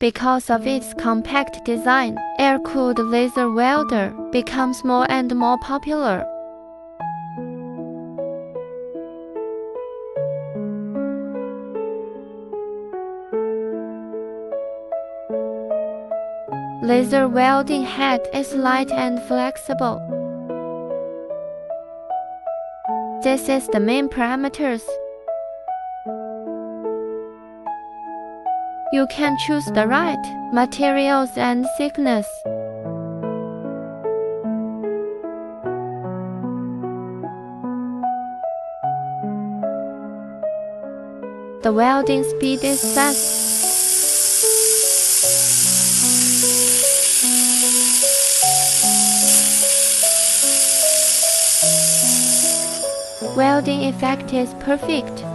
Because of its compact design, air-cooled laser welder becomes more and more popular. Laser welding head is light and flexible. This is the main parameters. You can choose the right materials and thickness. The welding speed is fast. Welding effect is perfect.